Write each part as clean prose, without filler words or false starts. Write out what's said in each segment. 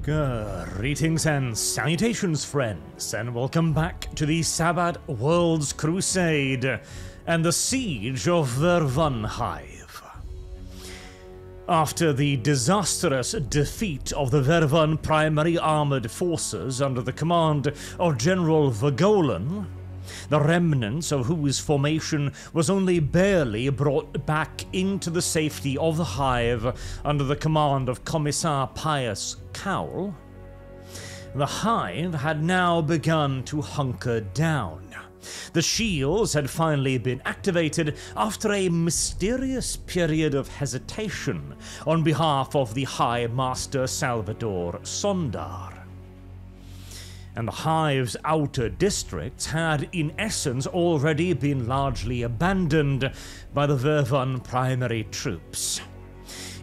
Greetings and salutations, friends, and welcome back to the Sabbat World's Crusade and the Siege of Vervunhive. After the disastrous defeat of the Vervun primary armored forces under the command of General Vergolan, the remnants of whose formation was only barely brought back into the safety of the Hive under the command of Commissar Pius Cowl, the Hive had now begun to hunker down. The shields had finally been activated after a mysterious period of hesitation on behalf of the High Master Salvador Sondar. And the Hive's outer districts had in essence already been largely abandoned by the Vervun primary troops.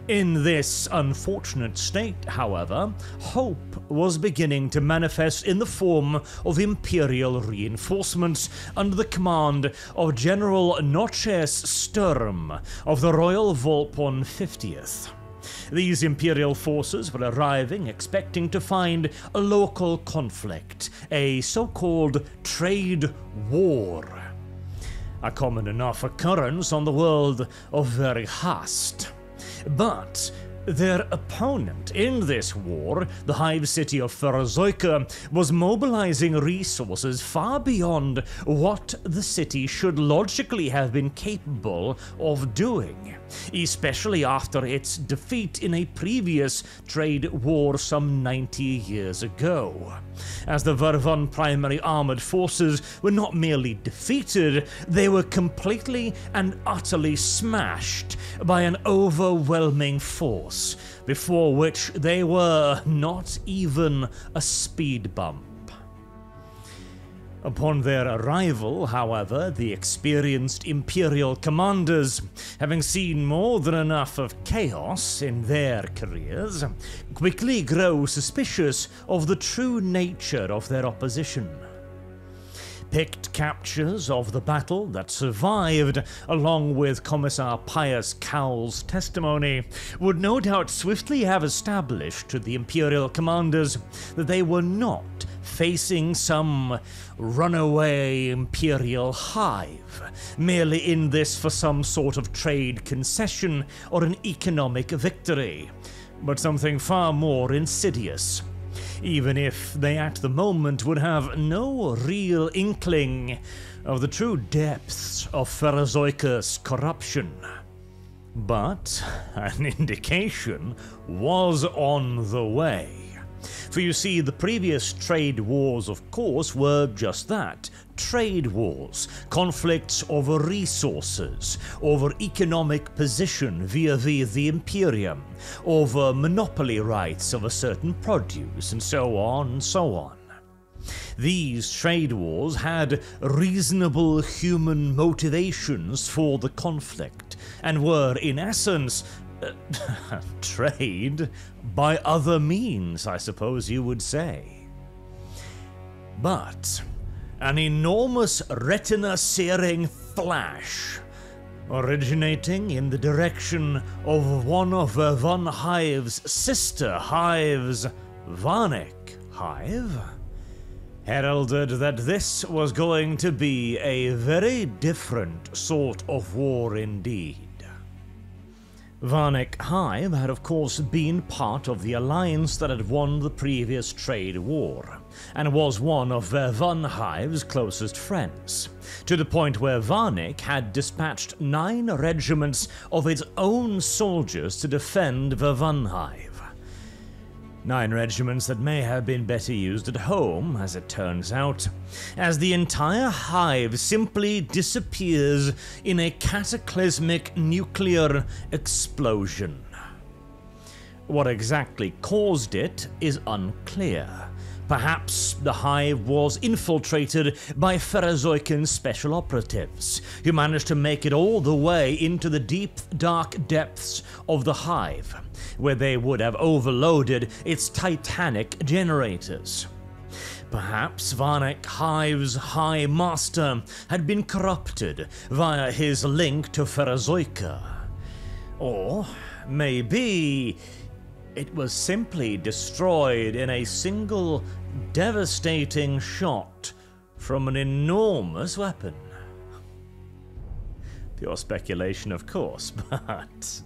In this unfortunate state, however, hope was beginning to manifest in the form of Imperial reinforcements under the command of General Noches Sturm of the Royal Volpone 50th. These Imperial forces were arriving expecting to find a local conflict, a so-called trade war. A common enough occurrence on the world of Vervunhive. But their opponent in this war, the Hive city of Verzoika, was mobilizing resources far beyond what the city should logically have been capable of doing, especially after its defeat in a previous trade war some 90 years ago. As the Vervun primary armored forces were not merely defeated, they were completely and utterly smashed by an overwhelming force, before which they were not even a speed bump. Upon their arrival, however, the experienced Imperial commanders, having seen more than enough of chaos in their careers, quickly grow suspicious of the true nature of their opposition. Picked captures of the battle that survived, along with Commissar Pius Cowl's testimony, would no doubt swiftly have established to the Imperial commanders that they were not facing some runaway Imperial Hive, merely in this for some sort of trade concession or an economic victory, but something far more insidious, even if they at the moment would have no real inkling of the true depths of Verzoika's corruption. But an indication was on the way. For you see, the previous trade wars, of course, were just that. Trade wars, conflicts over resources, over economic position vis-a-vis the Imperium, over monopoly rights of a certain produce, and so on and so on. These trade wars had reasonable human motivations for the conflict, and were, in essence, trade by other means, I suppose you would say. But an enormous retina-searing flash, originating in the direction of one of Vervunhive's sister hives, Vervunhive, heralded that this was going to be a very different sort of war indeed. Vervunhive had of course been part of the alliance that had won the previous trade war, and was one of Vervunhive's closest friends, to the point where Vervunhive had dispatched 9 regiments of its own soldiers to defend Vervunhive. 9 regiments that may have been better used at home, as it turns out, as the entire Hive simply disappears in a cataclysmic nuclear explosion. What exactly caused it is unclear. Perhaps the Hive was infiltrated by Verzoikan special operatives, who managed to make it all the way into the deep, dark depths of the Hive, where they would have overloaded its titanic generators. Perhaps Vervunhive's High Master had been corrupted via his link to Verzoika. Or maybe it was simply destroyed in a single devastating shot from an enormous weapon. Pure speculation, of course, but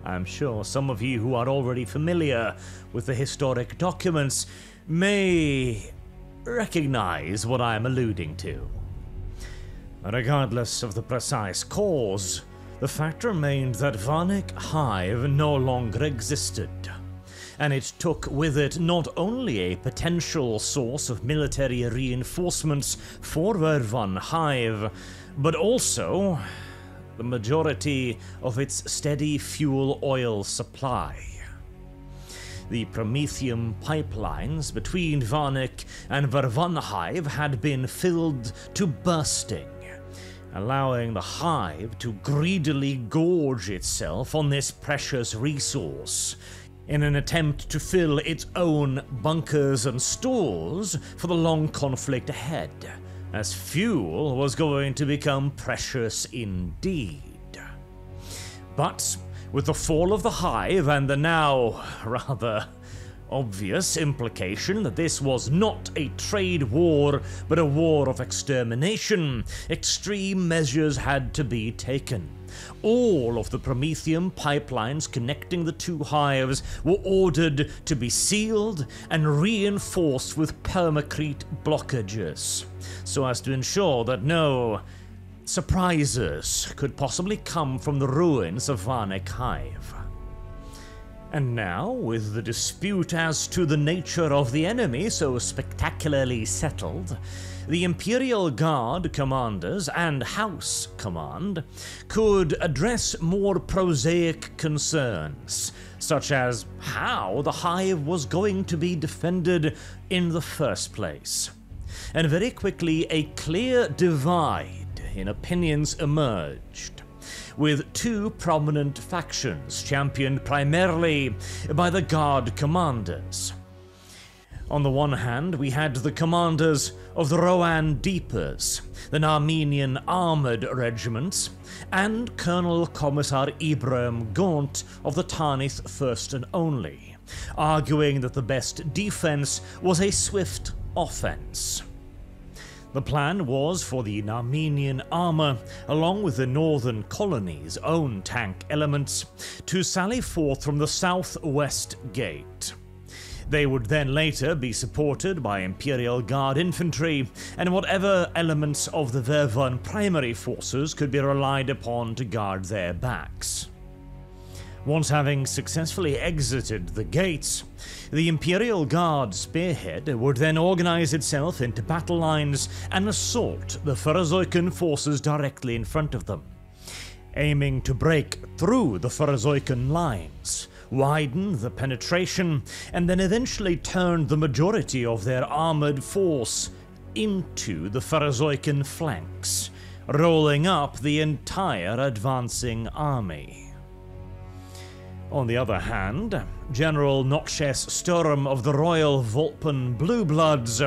I'm sure some of you who are already familiar with the historic documents may recognize what I am alluding to. Regardless of the precise cause, the fact remained that Vervunhive no longer existed, and it took with it not only a potential source of military reinforcements for Vervunhive, but also the majority of its steady fuel oil supply. The Promethium pipelines between Varnik and Vervunhive had been filled to bursting, allowing the hive to greedily gorge itself on this precious resource in an attempt to fill its own bunkers and stores for the long conflict ahead, as fuel was going to become precious indeed. But with the fall of the hive and the now rather obvious implication that this was not a trade war but a war of extermination, extreme measures had to be taken. All of the Promethium pipelines connecting the two hives were ordered to be sealed and reinforced with permacrete blockages, so as to ensure that no surprises could possibly come from the ruins of Vervunhive. And now, with the dispute as to the nature of the enemy so spectacularly settled, the Imperial Guard commanders and House Command could address more prosaic concerns, such as how the hive was going to be defended in the first place. And very quickly, a clear divide in opinions emerged, with two prominent factions championed primarily by the Guard commanders. On the one hand, we had the commanders of the Rohan Deepers, the Armenian armored regiments, and Colonel Commissar Ibrahim Gaunt of the Tarnith First and Only, arguing that the best defense was a swift offense. The plan was for the Armenian armor, along with the northern colony's own tank elements, to sally forth from the southwest gate. They would then later be supported by Imperial Guard infantry and whatever elements of the Vervun primary forces could be relied upon to guard their backs. Once having successfully exited the gates, the Imperial Guard spearhead would then organize itself into battle lines and assault the Farazoikan forces directly in front of them, aiming to break through the Farazoikan lines, widen the penetration, and then eventually turn the majority of their armored force into the Farazoikan flanks, rolling up the entire advancing army. On the other hand, General Nokshes Sturm of the Royal Volpan Bluebloods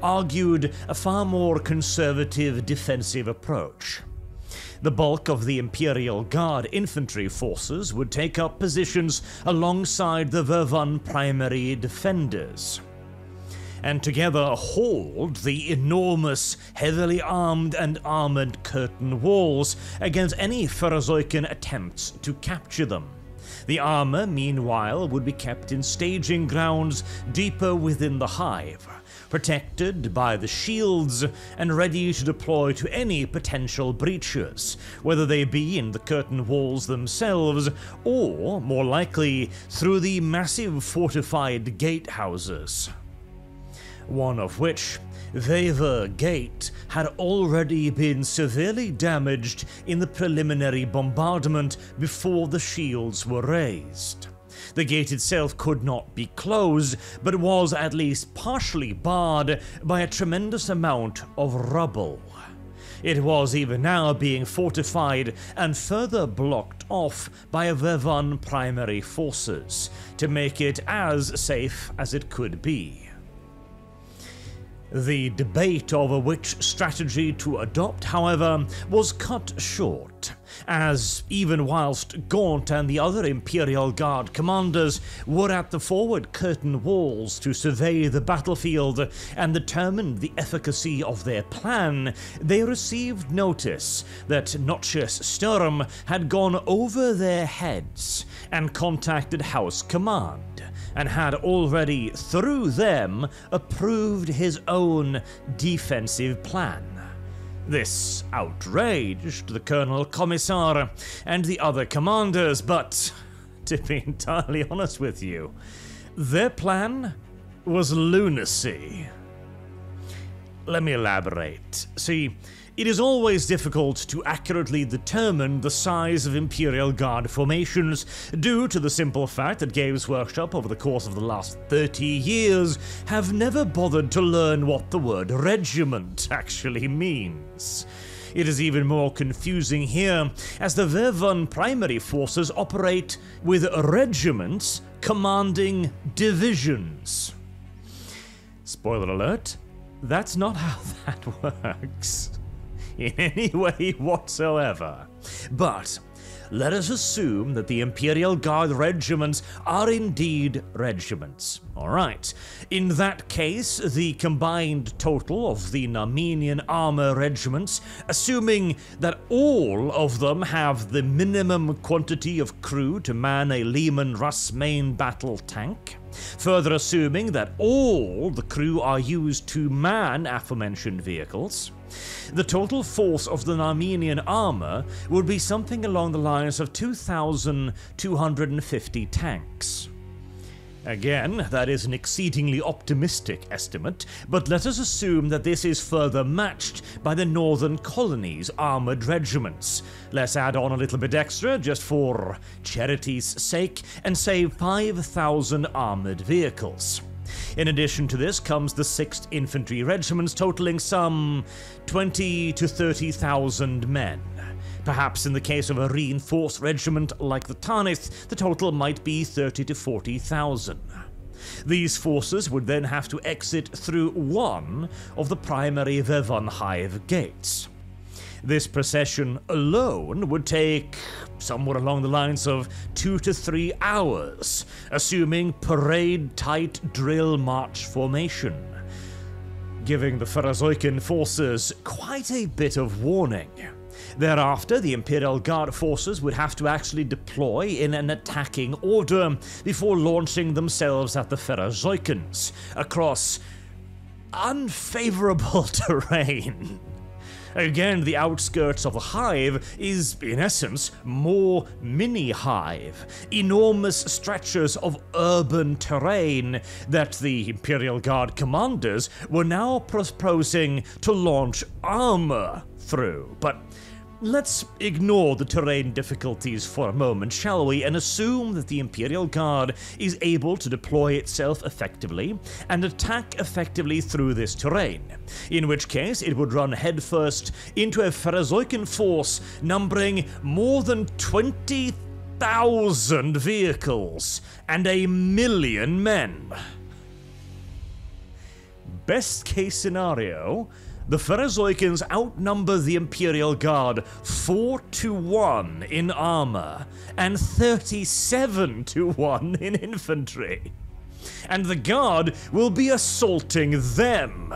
argued a far more conservative defensive approach. The bulk of the Imperial Guard infantry forces would take up positions alongside the Vervun primary defenders, and together hold the enormous, heavily armed and armored curtain walls against any Farazoikan attempts to capture them. The armor, meanwhile, would be kept in staging grounds deeper within the hive, protected by the shields and ready to deploy to any potential breaches, whether they be in the curtain walls themselves or, more likely, through the massive fortified gatehouses. One of which, Veva Gate, had already been severely damaged in the preliminary bombardment before the shields were raised. The gate itself could not be closed, but was at least partially barred by a tremendous amount of rubble. It was even now being fortified and further blocked off by Vervun primary forces to make it as safe as it could be. The debate over which strategy to adopt, however, was cut short as even whilst Gaunt and the other Imperial Guard commanders were at the forward curtain walls to survey the battlefield and determine the efficacy of their plan, they received notice that Nottius Sturm had gone over their heads and contacted House Command, and had already, through them, approved his own defensive plan. This outraged the Colonel Commissar and the other commanders, but, to be entirely honest with you, their plan was lunacy. Let me elaborate. See, it is always difficult to accurately determine the size of Imperial Guard formations due to the simple fact that Games Workshop over the course of the last 30 years have never bothered to learn what the word regiment actually means. It is even more confusing here, as the Vervun primary forces operate with regiments commanding divisions. Spoiler alert, that's not how that works in any way whatsoever. But let us assume that the Imperial Guard regiments are indeed regiments. Alright, in that case, the combined total of the Narmenian armor regiments, assuming that all of them have the minimum quantity of crew to man a Lehman Russ main battle tank, further assuming that all the crew are used to man aforementioned vehicles, the total force of the Narmenian armor would be something along the lines of 2,250 tanks. Again, that is an exceedingly optimistic estimate, but let us assume that this is further matched by the Northern Colonies' armored regiments. Let's add on a little bit extra, just for charity's sake, and say 5,000 armored vehicles. In addition to this comes the 6th Infantry Regiments, totaling some 20 to 30,000 men. Perhaps in the case of a reinforced regiment like the Tarnith, the total might be 30 to 40,000. These forces would then have to exit through one of the primary Vervunhive gates. This procession alone would take somewhere along the lines of 2 to 3 hours, assuming parade-tight drill march formation, giving the Ferazoikan forces quite a bit of warning. Thereafter, the Imperial Guard forces would have to actually deploy in an attacking order before launching themselves at the Ferazoikans across unfavorable terrain. Again, the outskirts of the hive is, in essence, more mini-hive, enormous stretches of urban terrain that the Imperial Guard commanders were now proposing to launch armor through. But let's ignore the terrain difficulties for a moment, shall we, and assume that the Imperial Guard is able to deploy itself effectively and attack effectively through this terrain, in which case it would run headfirst into a Ferazoikan force numbering more than 20,000 vehicles and 1 million men. Best case scenario, the Ferazoikans outnumber the Imperial Guard 4 to 1 in armor and 37 to 1 in infantry, and the Guard will be assaulting them.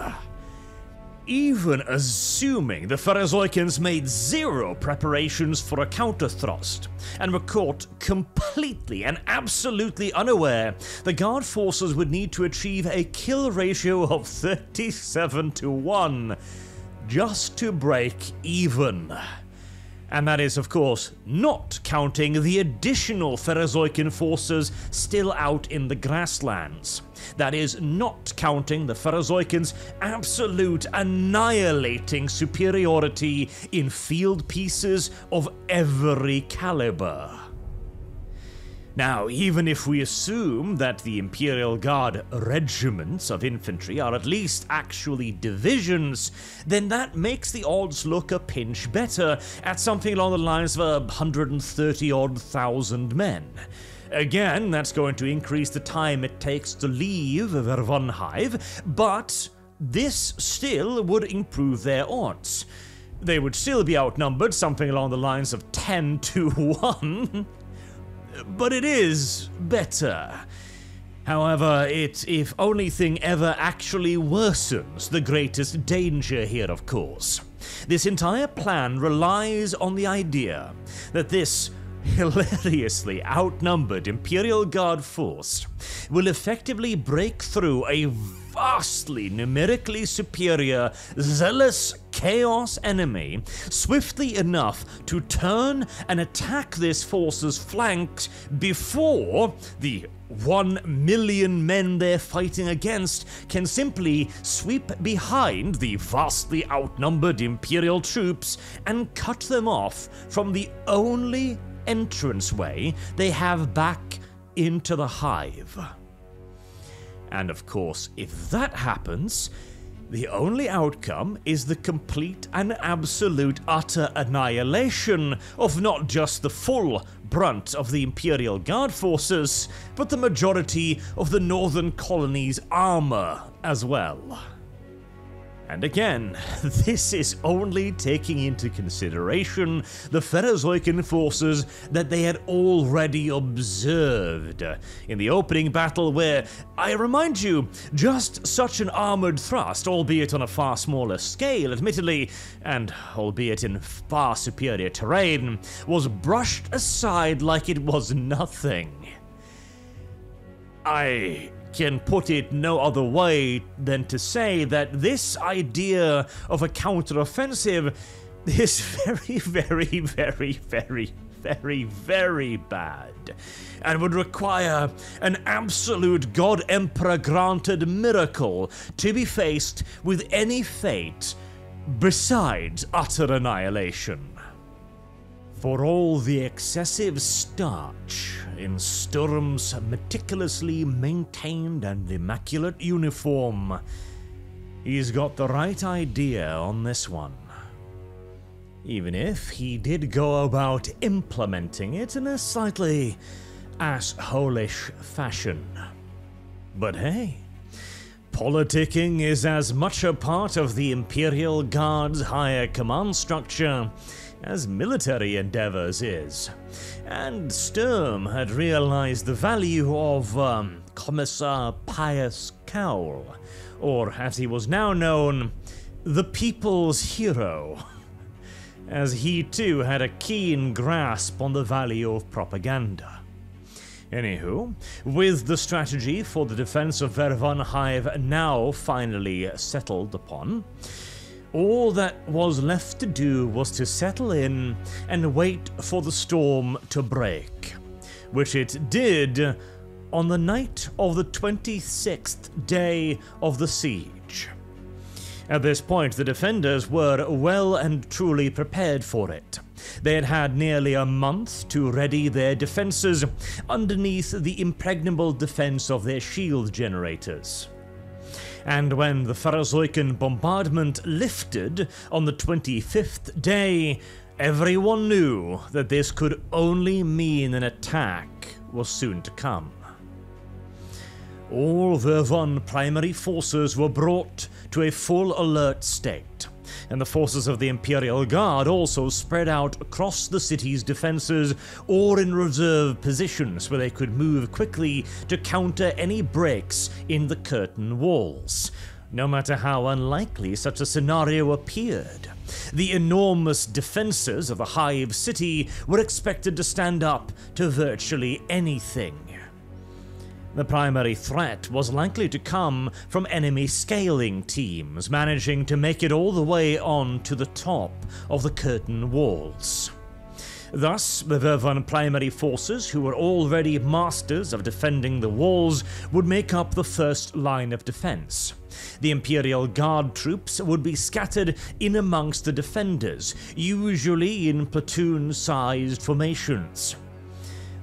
Even assuming the Ferazoikans made zero preparations for a counter-thrust and were caught completely and absolutely unaware, the Guard forces would need to achieve a kill ratio of 37 to 1 just to break even. And that is, of course, not counting the additional Ferazoikan forces still out in the grasslands. That is not counting the Ferazoikans' absolute annihilating superiority in field pieces of every caliber. Now, even if we assume that the Imperial Guard regiments of infantry are at least actually divisions, then that makes the odds look a pinch better at something along the lines of 130,000 men. Again, that's going to increase the time it takes to leave Vervunhive, but this still would improve their odds. They would still be outnumbered, something along the lines of 10 to 1, but it is better. However, it, if anything, ever actually worsens the greatest danger here, of course. This entire plan relies on the idea that this hilariously outnumbered Imperial Guard force will effectively break through a vastly numerically superior, zealous chaos enemy swiftly enough to turn and attack this force's flanks before the 1 million men they're fighting against can simply sweep behind the vastly outnumbered Imperial troops and cut them off from the only entranceway they have back into the hive. And of course, if that happens, the only outcome is the complete and absolute utter annihilation of not just the full brunt of the Imperial Guard forces, but the majority of the Northern Colony's armor as well. And again, this is only taking into consideration the Phaerozoican forces that they had already observed in the opening battle where, I remind you, just such an armored thrust, albeit on a far smaller scale admittedly, and albeit in far superior terrain, was brushed aside like it was nothing. I can put it no other way than to say that this idea of a counteroffensive is very bad, and would require an absolute God Emperor granted miracle to be faced with any fate besides utter annihilation. For all the excessive starch in Sturm's meticulously maintained and immaculate uniform, he's got the right idea on this one. Even if he did go about implementing it in a slightly asshole-ish fashion. But hey, politicking is as much a part of the Imperial Guard's higher command structure as military endeavors is, and Sturm had realized the value of Commissar Pius Cowl, or as he was now known, the People's Hero, as he too had a keen grasp on the value of propaganda. Anywho, with the strategy for the defense of Vervunhive now finally settled upon, all that was left to do was to settle in and wait for the storm to break, which it did on the night of the 26th day of the siege. At this point, the defenders were well and truly prepared for it. They had had nearly a month to ready their defenses underneath the impregnable defense of their shield generators. And when the Phaerozoican bombardment lifted on the 25th day, everyone knew that this could only mean an attack was soon to come. All Vervun primary forces were brought to a full alert state, and the forces of the Imperial Guard also spread out across the city's defenses or in reserve positions where they could move quickly to counter any breaks in the curtain walls. No matter how unlikely such a scenario appeared, the enormous defenses of the Hive City were expected to stand up to virtually anything. The primary threat was likely to come from enemy scaling teams managing to make it all the way on to the top of the curtain walls. Thus, the Vervun primary forces, who were already masters of defending the walls, would make up the first line of defense. The Imperial Guard troops would be scattered in amongst the defenders, usually in platoon-sized formations.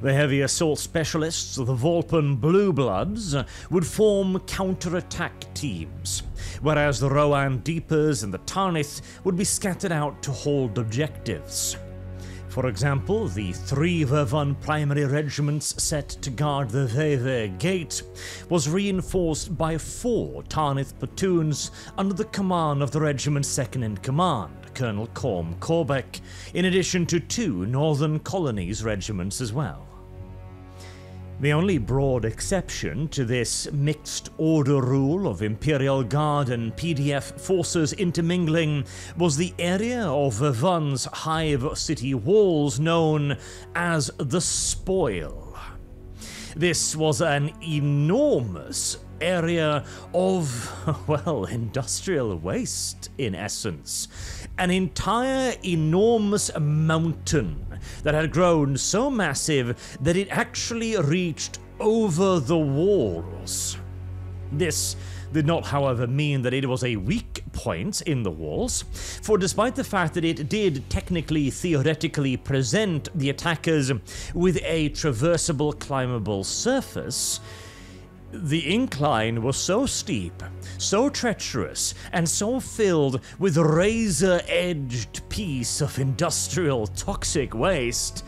The heavy assault specialists of the Volpan Blue Bloods would form counter-attack teams, whereas the Rohan Deepers and the Tarnith would be scattered out to hold objectives. For example, the 3 Vervun primary regiments set to guard the Veve Gate was reinforced by 4 Tarnith platoons under the command of the regiment's second-in-command, Colonel Corm Corbeck, in addition to 2 Northern Colonies regiments as well. The only broad exception to this mixed order rule of Imperial Guard and PDF forces intermingling was the area of Vervunhive city walls known as the Spoil. This was an enormous area of, well, industrial waste, in essence. An entire enormous mountain that had grown so massive that it actually reached over the walls. This did not, however, mean that it was a weak point in the walls, for despite the fact that it did technically, theoretically present the attackers with a traversable, climbable surface, the incline was so steep, so treacherous, and so filled with razor-edged piece of industrial toxic waste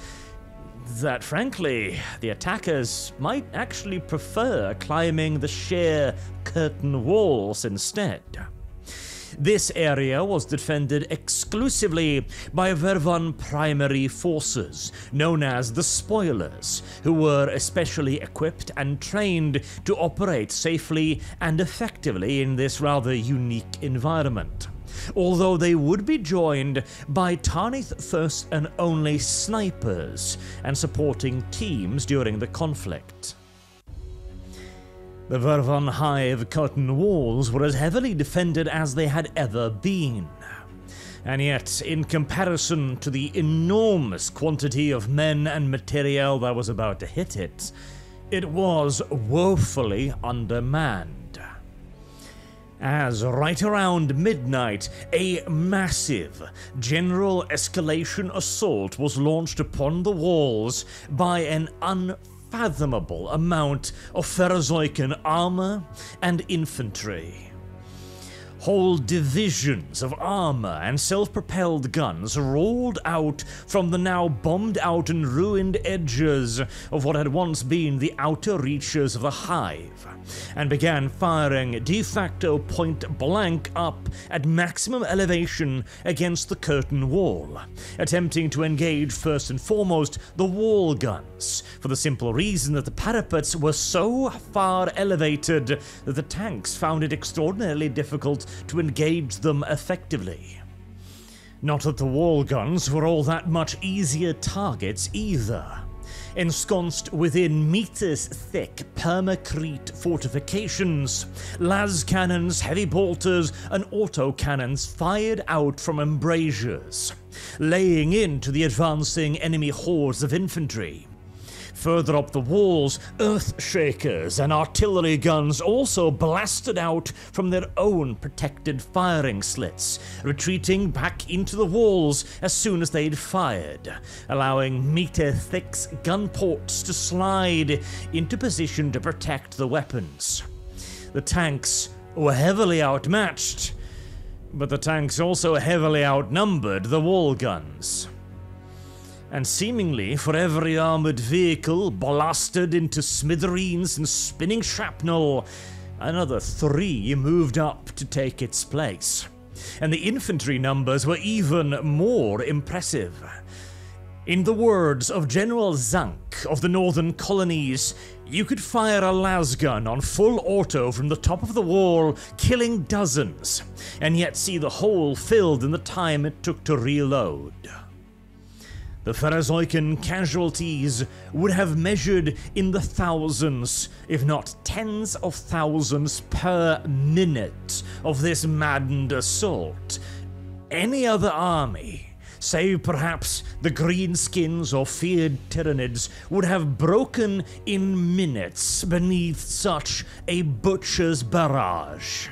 that, frankly, the attackers might actually prefer climbing the sheer curtain walls instead. This area was defended exclusively by Vervun primary forces, known as the Spoilers, who were especially equipped and trained to operate safely and effectively in this rather unique environment. Although they would be joined by Tarnith First and Only snipers and supporting teams during the conflict. The Vervunhive curtain walls were as heavily defended as they had ever been. And yet, in comparison to the enormous quantity of men and material that was about to hit it, it was woefully undermanned. As right around midnight, a massive general escalation assault was launched upon the walls by an unfathomable amount of Pharozoican armor and infantry. Whole divisions of armor and self-propelled guns rolled out from the now bombed out and ruined edges of what had once been the outer reaches of the hive, and began firing de facto point blank up at maximum elevation against the curtain wall, attempting to engage first and foremost the wall guns, for the simple reason that the parapets were so far elevated that the tanks found it extraordinarily difficult to engage them effectively. Not that the wall guns were all that much easier targets either. Ensconced within meters-thick permacrete fortifications, las cannons, heavy bolters, and autocannons fired out from embrasures, laying into the advancing enemy hordes of infantry. Further up the walls, earth-shakers and artillery guns also blasted out from their own protected firing slits, retreating back into the walls as soon as they'd fired, allowing meter-thick gun ports to slide into position to protect the weapons. The tanks were heavily outmatched, but the tanks also heavily outnumbered the wall guns. And seemingly for every armoured vehicle blasted into smithereens and spinning shrapnel, another 3 moved up to take its place. And the infantry numbers were even more impressive. In the words of General Zank of the Northern Colonies, you could fire a lasgun on full auto from the top of the wall, killing dozens, and yet see the hole filled in the time it took to reload. The Pharozoican casualties would have measured in the thousands, if not tens of thousands per minute of this maddened assault. Any other army, save perhaps the greenskins or feared Tyranids, would have broken in minutes beneath such a butcher's barrage.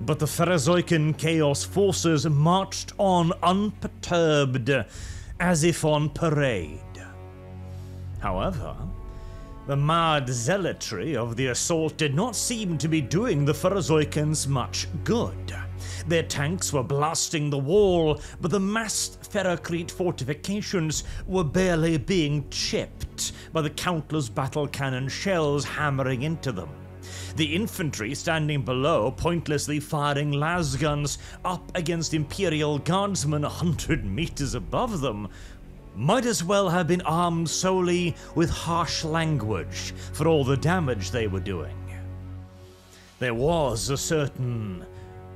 But the Pharozoican Chaos forces marched on unperturbed, as if on parade. However, the mad zealotry of the assault did not seem to be doing the Pharozoicans much good. Their tanks were blasting the wall, but the massed ferrocrete fortifications were barely being chipped by the countless battle cannon shells hammering into them. the infantry standing below pointlessly firing lasguns up against Imperial Guardsmen 100 meters above them might as well have been armed solely with harsh language for all the damage they were doing. There was a certain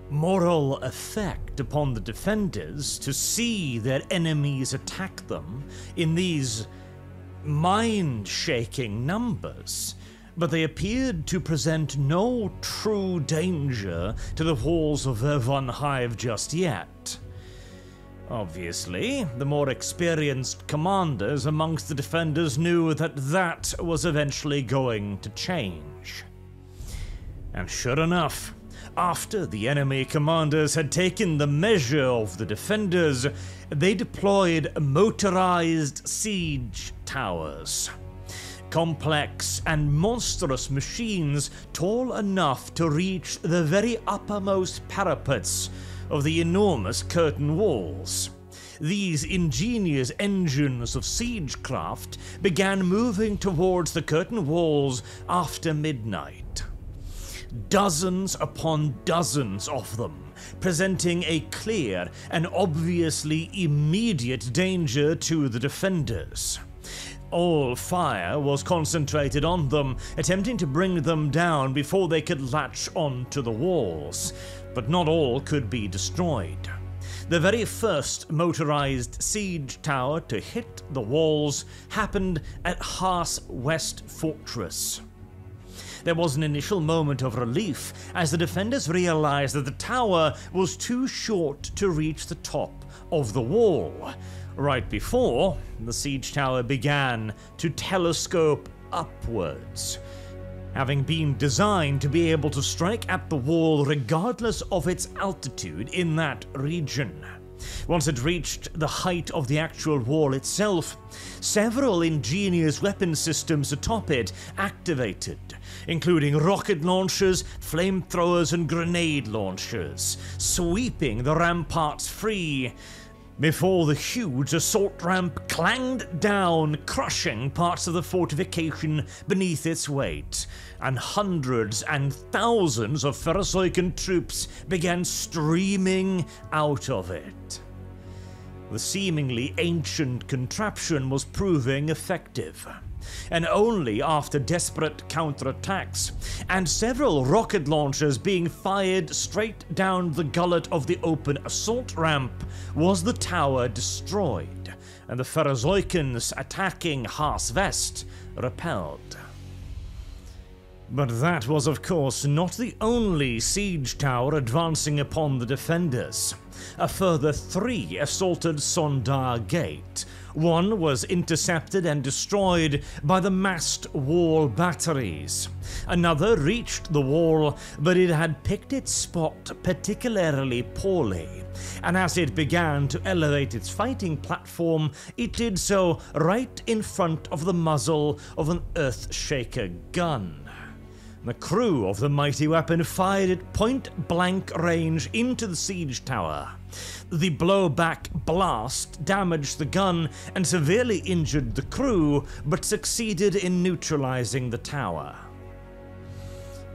moral effect upon the defenders to see their enemies attack them in these mind-shaking numbers, but they appeared to present no true danger to the walls of Vervunhive just yet. Obviously, the more experienced commanders amongst the defenders knew that that was eventually going to change. And sure enough, after the enemy commanders had taken the measure of the defenders, they deployed motorized siege towers. Complex and monstrous machines tall enough to reach the very uppermost parapets of the enormous curtain walls. These ingenious engines of siegecraft began moving towards the curtain walls after midnight. Dozens upon dozens of them, presenting a clear and obviously immediate danger to the defenders. All fire was concentrated on them, attempting to bring them down before they could latch onto the walls, but not all could be destroyed. The very first motorized siege tower to hit the walls happened at Haas West Fortress. There was an initial moment of relief as the defenders realized that the tower was too short to reach the top of the wall. Right before, the siege tower began to telescope upwards, having been designed to be able to strike at the wall regardless of its altitude in that region. Once it reached the height of the actual wall itself, several ingenious weapon systems atop it activated, including rocket launchers, flamethrowers, and grenade launchers, sweeping the ramparts free before the huge assault ramp clanged down, crushing parts of the fortification beneath its weight, and hundreds and thousands of Pharozoican troops began streaming out of it. The seemingly ancient contraption was proving effective, and only after desperate counterattacks and several rocket launchers being fired straight down the gullet of the open assault ramp was the tower destroyed, and the Pharozoicans attacking Haas West repelled. But that was of course not the only siege tower advancing upon the defenders. A further 3 assaulted Sondar Gate. One was intercepted and destroyed by the massed wall batteries. Another reached the wall, but it had picked its spot particularly poorly, and as it began to elevate its fighting platform, it did so right in front of the muzzle of an Earthshaker gun. The crew of the mighty weapon fired at point-blank range into the siege tower. The blowback blast damaged the gun and severely injured the crew, but succeeded in neutralizing the tower.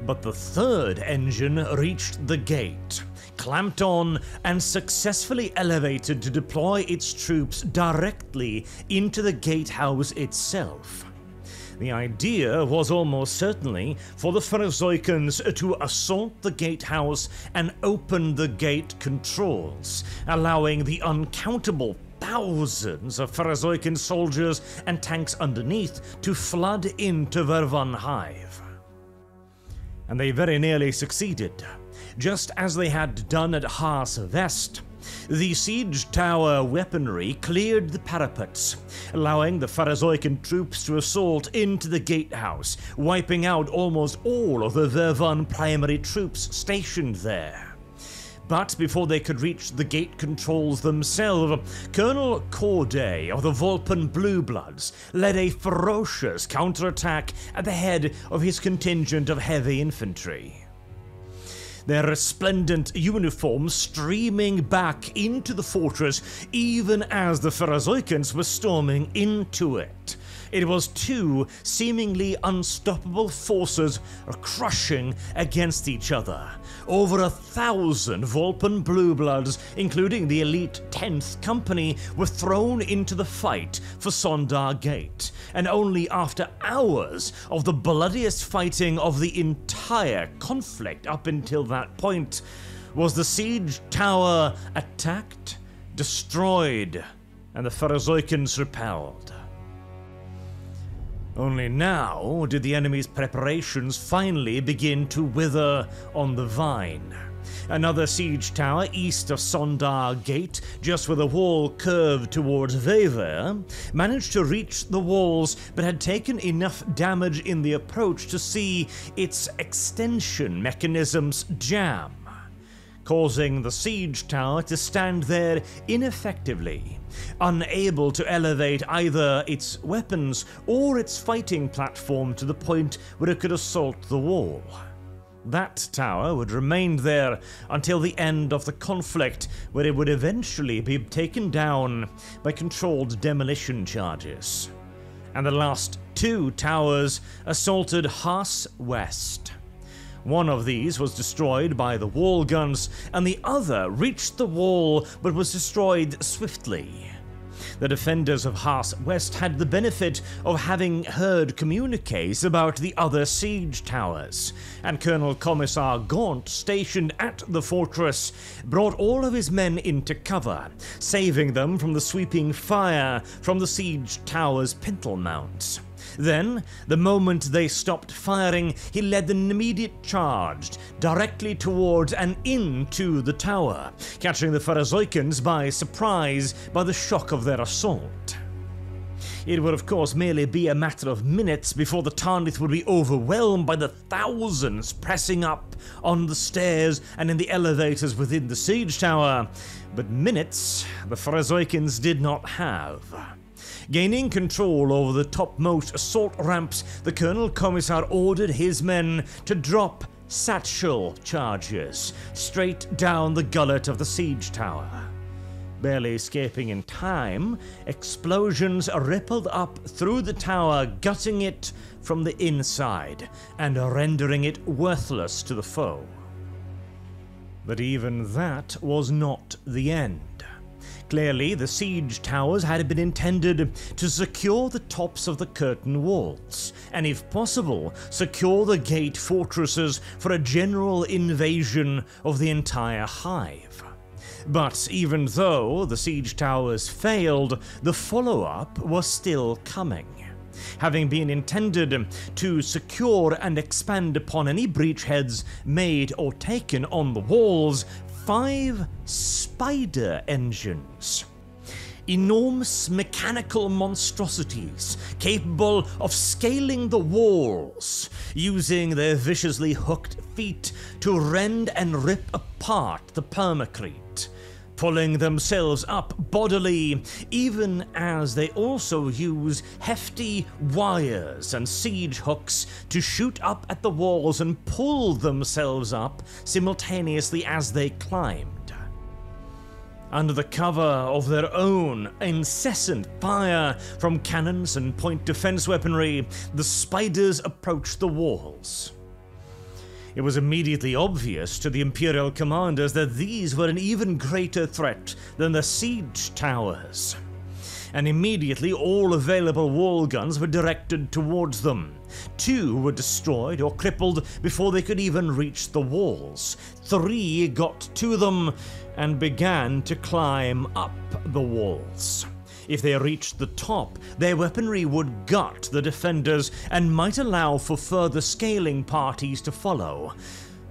But the third engine reached the gate, clamped on, and successfully elevated to deploy its troops directly into the gatehouse itself. The idea was almost certainly for the Pharozoicans to assault the gatehouse and open the gate controls, allowing the uncountable thousands of Pharozoican soldiers and tanks underneath to flood into Vervunhive. And they very nearly succeeded. Just as they had done at Haas West, the siege tower weaponry cleared the parapets, allowing the Pharozoican troops to assault into the gatehouse, wiping out almost all of the Vervun primary troops stationed there. But before they could reach the gate controls themselves, Colonel Corday of the Volpan Bluebloods led a ferocious counterattack at the head of his contingent of heavy infantry. Their resplendent uniforms streaming back into the fortress even as the Pharozoicans were storming into it, It was two seemingly unstoppable forces crushing against each other. Over 1,000 Vulpan Bluebloods, including the elite 10th Company, were thrown into the fight for Sondar Gate, and only after hours of the bloodiest fighting of the entire conflict up until that point was the siege tower attacked, destroyed, and the Pharazoikans repelled. Only now did the enemy's preparations finally begin to wither on the vine. Another siege tower east of Sondar Gate, just where the wall curved towards Vever, managed to reach the walls but had taken enough damage in the approach to see its extension mechanisms jam, causing the siege tower to stand there ineffectively, unable to elevate either its weapons or its fighting platform to the point where it could assault the wall. That tower would remain there until the end of the conflict, where it would eventually be taken down by controlled demolition charges. And the last two towers assaulted Haas West. One of these was destroyed by the wall guns, and the other reached the wall but was destroyed swiftly. The defenders of Haas West had the benefit of having heard communiques about the other siege towers, and Colonel Commissar Gaunt, stationed at the fortress, brought all of his men into cover, saving them from the sweeping fire from the siege tower's pintle mounts. Then, the moment they stopped firing, he led an immediate charge directly towards and into the tower, catching the Pharazoikans by surprise by the shock of their assault. It would of course merely be a matter of minutes before the Tarnith would be overwhelmed by the thousands pressing up on the stairs and in the elevators within the siege tower, but minutes the Pharazoikans did not have. Gaining control over the topmost assault ramps, the Colonel Commissar ordered his men to drop satchel charges straight down the gullet of the siege tower. Barely escaping in time, explosions rippled up through the tower, gutting it from the inside and rendering it worthless to the foe. But even that was not the end. Clearly, the siege towers had been intended to secure the tops of the curtain walls, and if possible, secure the gate fortresses for a general invasion of the entire hive. But even though the siege towers failed, the follow-up was still coming. Having been intended to secure and expand upon any breachheads made or taken on the walls, 5 spider engines. Enormous mechanical monstrosities capable of scaling the walls, using their viciously hooked feet to rend and rip apart the permacrete, pulling themselves up bodily, even as they also use hefty wires and siege hooks to shoot up at the walls and pull themselves up simultaneously as they climbed. Under the cover of their own incessant fire from cannons and point defense weaponry, the spiders approached the walls. It was immediately obvious to the Imperial commanders that these were an even greater threat than the siege towers, and immediately all available wall guns were directed towards them. 2 were destroyed or crippled before they could even reach the walls. 3 got to them and began to climb up the walls. If they reached the top, their weaponry would gut the defenders and might allow for further scaling parties to follow.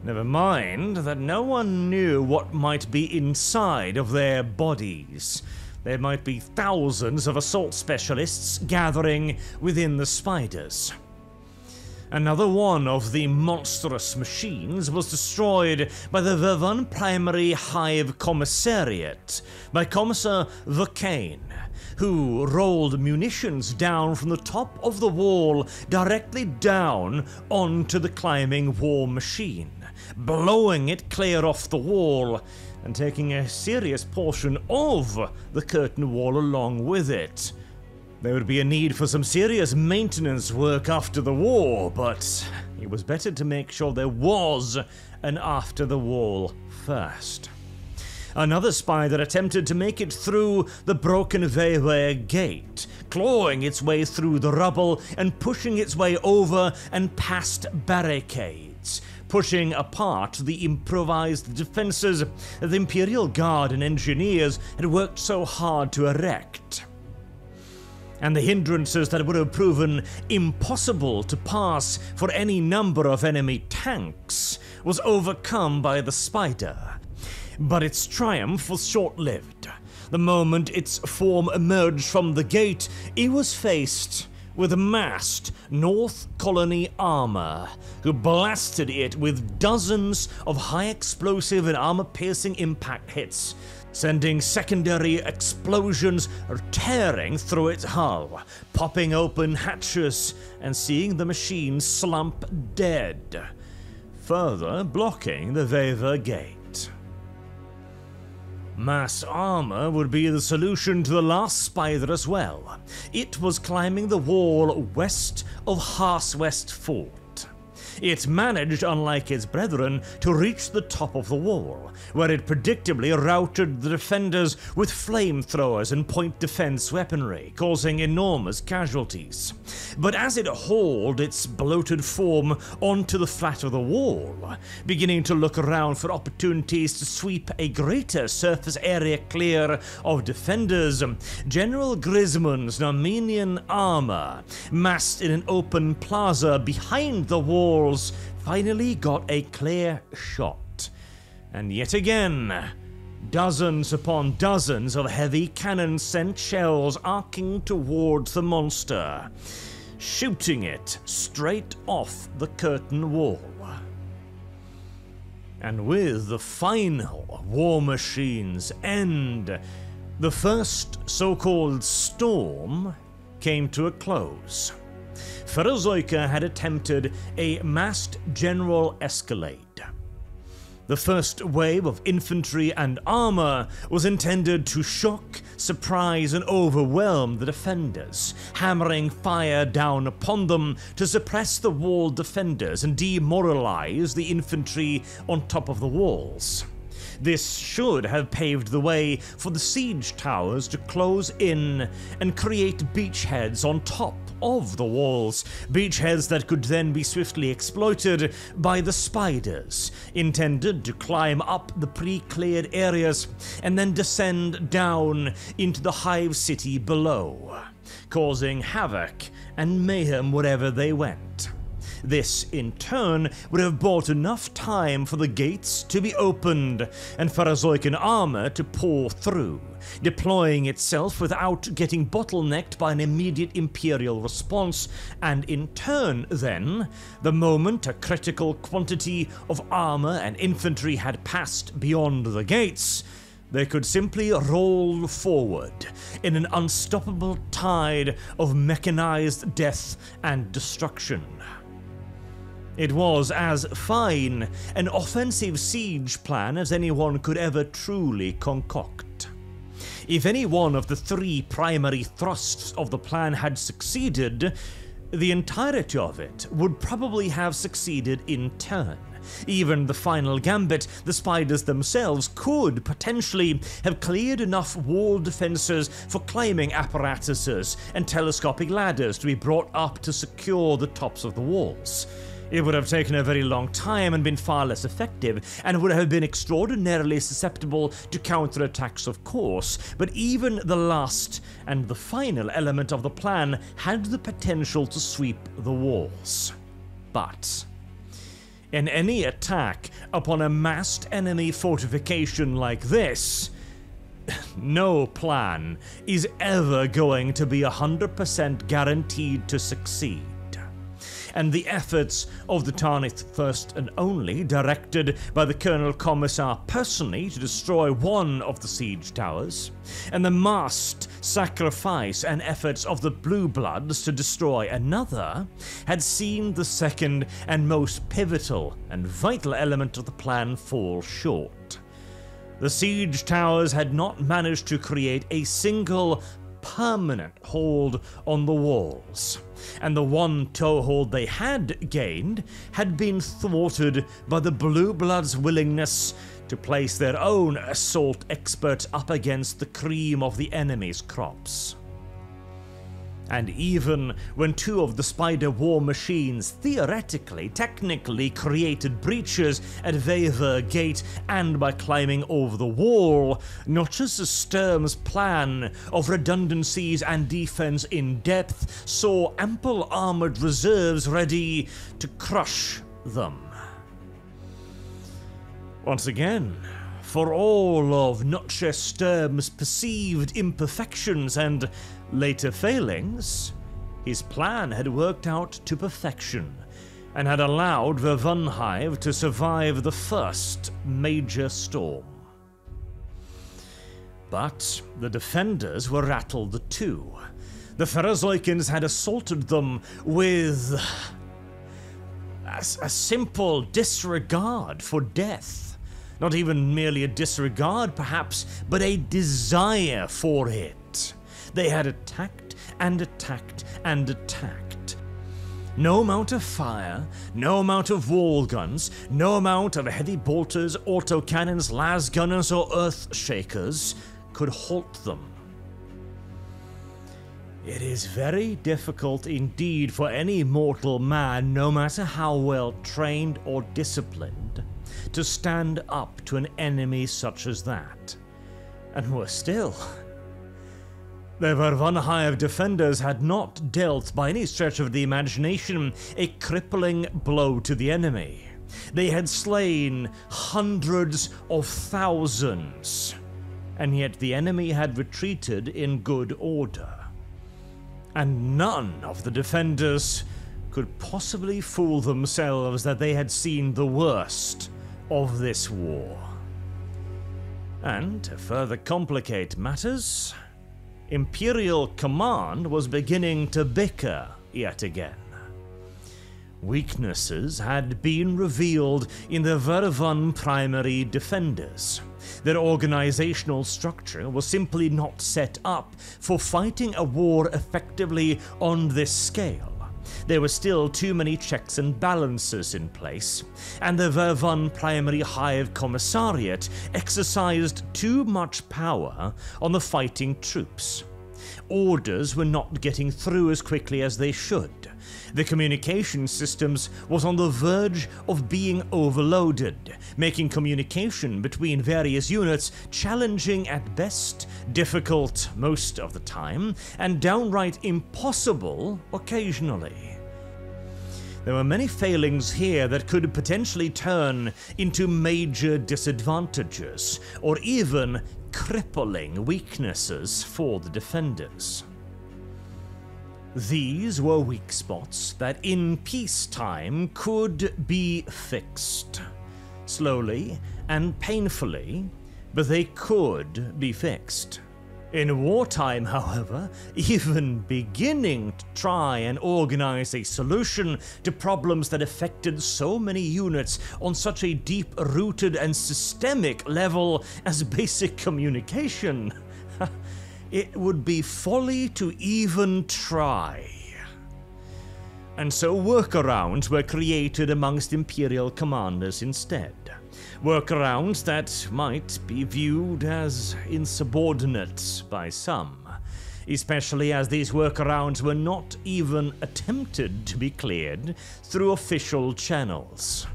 Never mind that no one knew what might be inside of their bodies. There might be thousands of assault specialists gathering within the spiders. Another one of the monstrous machines was destroyed by the Vervun Primary Hive Commissariat, by Commissar Verkane, who rolled munitions down from the top of the wall directly down onto the climbing war machine, blowing it clear off the wall and taking a serious portion of the curtain wall along with it. There would be a need for some serious maintenance work after the war, but it was better to make sure there was an after the wall first. Another spider attempted to make it through the broken Vervunhive gate, clawing its way through the rubble and pushing its way over and past barricades, pushing apart the improvised defenses that the Imperial Guard and engineers had worked so hard to erect. And the hindrances that would have proven impossible to pass for any number of enemy tanks was overcome by the spider. But its triumph was short-lived. The moment its form emerged from the gate, it was faced with massed North Colony armor, who blasted it with dozens of high-explosive and armor-piercing impact hits, sending secondary explosions tearing through its hull, popping open hatches and seeing the machine slump dead, further blocking the Vervunhive gate. Mass armor would be the solution to the last spider as well. It was climbing the wall west of Harswest Fort. It managed, unlike its brethren, to reach the top of the wall, where it predictably routed the defenders with flamethrowers and point defense weaponry, causing enormous casualties. But as it hauled its bloated form onto the flat of the wall, beginning to look around for opportunities to sweep a greater surface area clear of defenders, General Grisman's Armenian armor, massed in an open plaza behind the walls, finally got a clear shot. And yet again, dozens upon dozens of heavy cannons sent shells arcing towards the monster, shooting it straight off the curtain wall. And with the final war machine's end, the first so-called storm came to a close. Ferozoika had attempted a massed general escalade. The first wave of infantry and armor was intended to shock, surprise, and overwhelm the defenders, hammering fire down upon them to suppress the wall defenders and demoralize the infantry on top of the walls. This should have paved the way for the siege towers to close in and create beachheads on top of the walls, beachheads that could then be swiftly exploited by the spiders, intended to climb up the pre-cleared areas and then descend down into the hive city below, causing havoc and mayhem wherever they went. This, in turn, would have bought enough time for the gates to be opened and Ferozoican armor to pour through, deploying itself without getting bottlenecked by an immediate Imperial response, and in turn, then, the moment a critical quantity of armor and infantry had passed beyond the gates, they could simply roll forward in an unstoppable tide of mechanized death and destruction. It was as fine an offensive siege plan as anyone could ever truly concoct. If any one of the three primary thrusts of the plan had succeeded, the entirety of it would probably have succeeded in turn. Even the final gambit, the spiders themselves could potentially have cleared enough wall defenses for climbing apparatuses and telescopic ladders to be brought up to secure the tops of the walls. It would have taken a very long time and been far less effective, and would have been extraordinarily susceptible to counterattacks, of course, but even the last and the final element of the plan had the potential to sweep the walls. But in any attack upon a massed enemy fortification like this, no plan is ever going to be 100% guaranteed to succeed. And the efforts of the Tarnith First and Only, directed by the Colonel Commissar personally to destroy one of the siege towers, and the massed sacrifice and efforts of the Blue Bloods to destroy another, had seen the second and most pivotal and vital element of the plan fall short. The siege towers had not managed to create a single permanent hold on the walls, and the one toehold they had gained had been thwarted by the Blue Bloods' willingness to place their own assault experts up against the cream of the enemy's crops. And even when two of the spider war machines technically created breaches at Wever Gate and by climbing over the wall, Notch's Sturm's plan of redundancies and defense in depth saw ample armored reserves ready to crush them. Once again, for all of Notch Sturm's perceived imperfections and later failings, his plan had worked out to perfection and had allowed Vervunhive to survive the first major storm. But the defenders were rattled too. The Pharozoikans had assaulted them with a simple disregard for death. Not even merely a disregard, perhaps, but a desire for it. They had attacked and attacked and attacked. No amount of fire, no amount of wall guns, no amount of heavy bolters, autocannons, las gunners, or earth shakers could halt them. It is very difficult indeed for any mortal man, no matter how well trained or disciplined, to stand up to an enemy such as that. And worse still, the Vervunhive defenders had not dealt by any stretch of the imagination a crippling blow to the enemy. They had slain hundreds of thousands, and yet the enemy had retreated in good order. And none of the defenders could possibly fool themselves that they had seen the worst of this war. And to further complicate matters, Imperial Command was beginning to bicker yet again. Weaknesses had been revealed in the Vervun primary defenders. Their organizational structure was simply not set up for fighting a war effectively on this scale. There were still too many checks and balances in place, and the Vervun Primary Hive Commissariat exercised too much power on the fighting troops. Orders were not getting through as quickly as they should. The communication systems was on the verge of being overloaded, making communication between various units challenging at best, difficult most of the time, and downright impossible occasionally. There were many failings here that could potentially turn into major disadvantages, or even crippling weaknesses for the defenders. These were weak spots that in peacetime could be fixed. Slowly and painfully, but they could be fixed. In wartime, however, even beginning to try and organize a solution to problems that affected so many units on such a deep-rooted and systemic level as basic communication, it would be folly to even try. And so workarounds were created amongst Imperial commanders instead. Workarounds that might be viewed as insubordinate by some, especially as these workarounds were not even attempted to be cleared through official channels.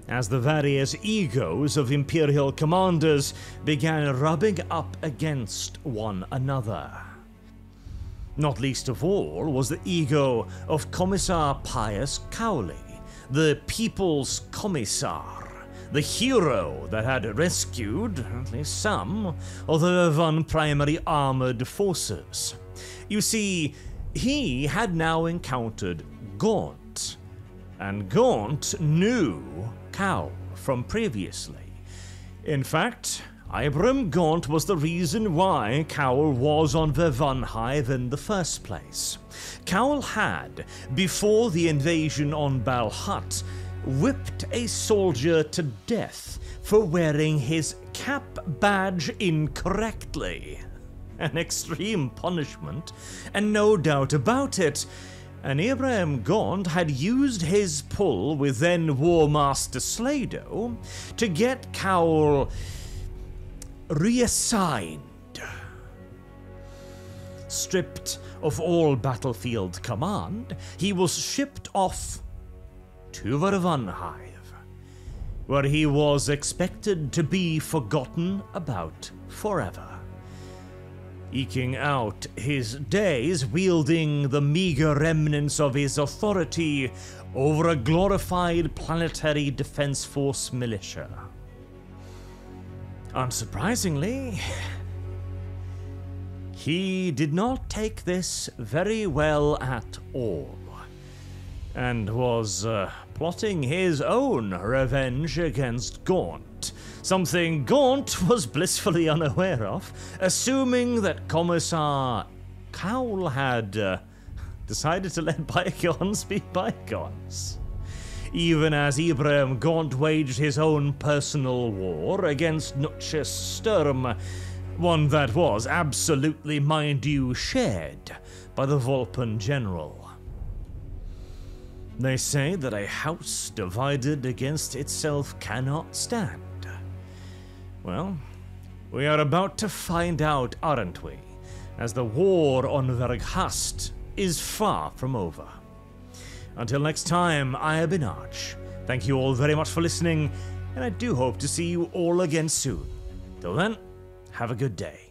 As the various egos of Imperial commanders began rubbing up against one another. Not least of all was the ego of Commissar Pius Cowley, the People's Commissar, the hero that had rescued, at least some, of the Vervun primary armored forces. You see, he had now encountered Gaunt, and Gaunt knew Cowl from previously. In fact, Ibram Gaunt was the reason why Cowl was on Vervunhive in the first place. Cowl had, before the invasion on Balhut, whipped a soldier to death for wearing his cap badge incorrectly. An extreme punishment, and no doubt about it, and Abraham Gaunt had used his pull with then War Master Slado to get Cowell reassigned. Stripped of all battlefield command, he was shipped off to Vervunhive, where he was expected to be forgotten about forever, eking out his days wielding the meager remnants of his authority over a glorified planetary defense force militia. Unsurprisingly, he did not take this very well at all, and was plotting his own revenge against Gaunt, something Gaunt was blissfully unaware of, assuming that Commissar Cowell had decided to let bygones be bygones. Even as Abraham Gaunt waged his own personal war against Nutch's Sturm, one that was absolutely, mind you, shared by the Vulpan general. They say that a house divided against itself cannot stand. Well, we are about to find out, aren't we, as the war on Verghast is far from over. Until next time, I have been Arch. Thank you all very much for listening, and I do hope to see you all again soon. Till then, have a good day.